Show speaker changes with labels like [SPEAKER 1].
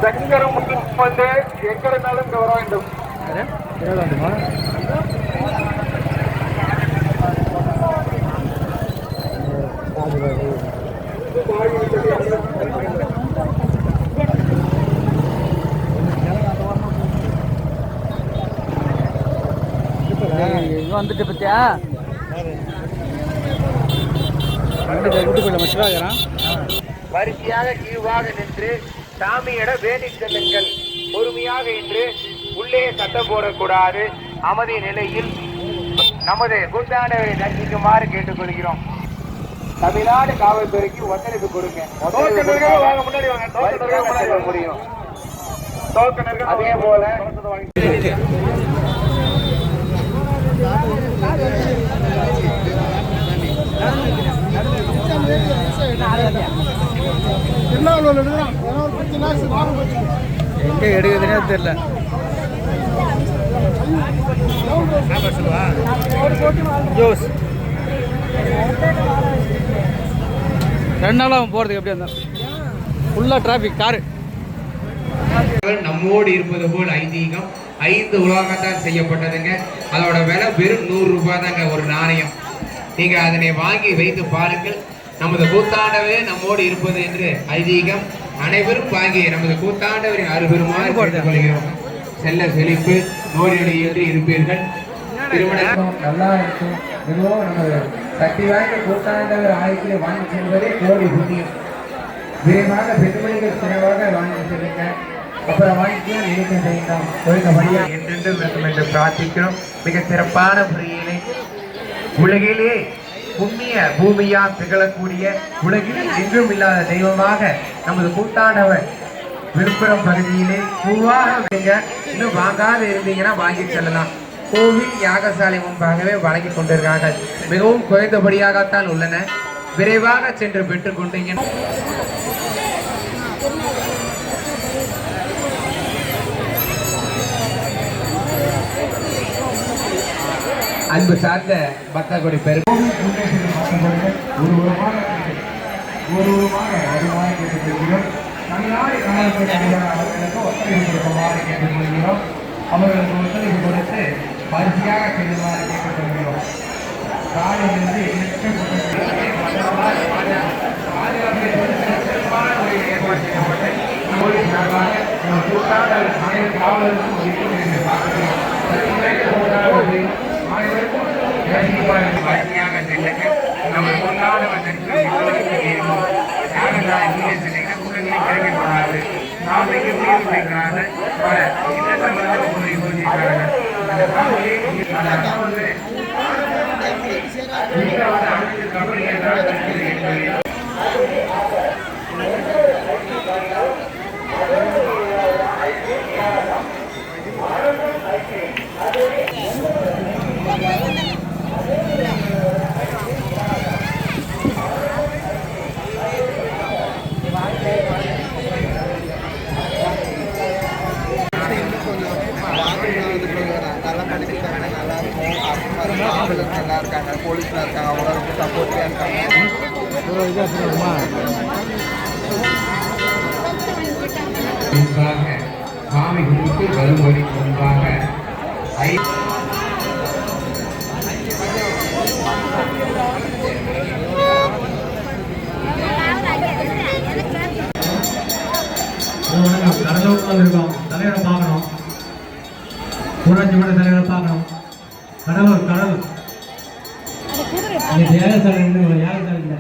[SPEAKER 1] சங்கரம் வந்து எங்க இருந்தாலும் இங்க வர வேண்டும்.
[SPEAKER 2] வந்துட்டு பத்தியா
[SPEAKER 1] வரிசையாக கீழ்வாக நின்று சாமியிட வேண்டி செல்லுங்கள். பொறுமையாக இன்று உள்ளே சத்தம் போடக்கூடாது. அமைதி நிலையில் நமது கூட்டாண்டவரை தரிசிக்குமாறு கேட்டுக்கொள்கிறோம். தமிழ்நாடு காவல்துறைக்கு ஒத்துழைப்பு கொடுங்க. முடியும். அதே போல
[SPEAKER 2] எங்க எடுக்குதுன்னே தெரியல. ஜோஸ் 2 நாளாக போகிறதுக்கு எப்படி இருந்தால் ஃபுல்லாக டிராஃபிக் காரு.
[SPEAKER 3] நம்மோடு இருப்பது போல் ஐதீகம் 5 உலகத்தான் செய்யப்பட்டதுங்க. அதோட விலை வெறும் 100 ரூபாய் தாங்க ஒரு நாணயம். நீங்க அதனை வாங்கி வைத்து பாருங்கள். நமது கூத்தாண்டவரே நம்மோடு இருப்பது என்று ஐதீகம். அனைவரும் வாங்கி நமது கூத்தாண்டவரின் அருபெருமாறு கொள்கிறோம். செல்ல செழிப்பு நோயின்றி இருப்பீர்கள். திருமணம் நல்லா இருக்கும். மிகவும் நமது சக்தி வாய்ந்த கூத்தாண்டவர் ஆயத்திலே வாங்கி செல்வதே கோடி புண்ணியம். விரைவாக பெண்மணிகள் சிறவாக வாங்கி செல்லுங்க. அப்புறம் வாங்கிக்கலாம் நினைக்க செய்யலாம். கோயில்படியா என்றென்று வேண்டும் என்று பிரார்த்திக்கிறோம். மிக சிறப்பான முறையிலே உலகிலே புண்ணிய பூமியா திகழக்கூடிய உலகில் எங்கும் இல்லாத தெய்வமாக நமது கூத்தாண்டவர் விழுப்புரம் பகுதியிலே பூவாக இன்னும் வாங்காத இருந்தீங்கன்னா வாங்கி செல்லலாம். கோவில் யாகசாலை முன்பாகவே வழங்கி கொண்டிருக்கார்கள். மிகவும் குறைந்தபடியாகத்தான் உள்ளன. விரைவாக சென்று பெற்றுக் கொண்டீங்க. அன்பு சார்ந்த பக்தர்களுடைய பெரும் கேட்டுக்கொள்கிறோம். தமிழ்நாடு காவல்துறை அவர்களுக்கு ஒத்துழைப்பு கொடுக்குமாறு கேட்டுக்கொள்கிறோம். அவர்களுக்கு ஒத்துழைப்பு கொடுத்து பரிசையாக செல்லுமாறு கேட்டுக்கொள்கிறோம். காலையிலிருந்து சிறப்பான முறையில் ஏற்பாடு செய்யப்பட்டு போலீஸ் சார்பாக காவலர்களுக்கும் வசதியாக செல்லுங்க. நம்ம கொண்டாடவர் கிடைக்கக்கூடாது. சாமிக்கு தீர்வு வைக்கிறாங்க. நல்லா இருக்காங்க. போலீஸ்ல இருக்காங்க. அவங்களுக்கு சப்போர்ட்டிவா இருக்காங்க. சாமி கும்பிட்டு வரும்படி முன்பாக
[SPEAKER 4] இருக்கோம். தலைவரை பார்க்கணும். ஊராட்சி மன்ற தலைவரை பார்க்கணும். கடவுள் யாரும் இல்லை.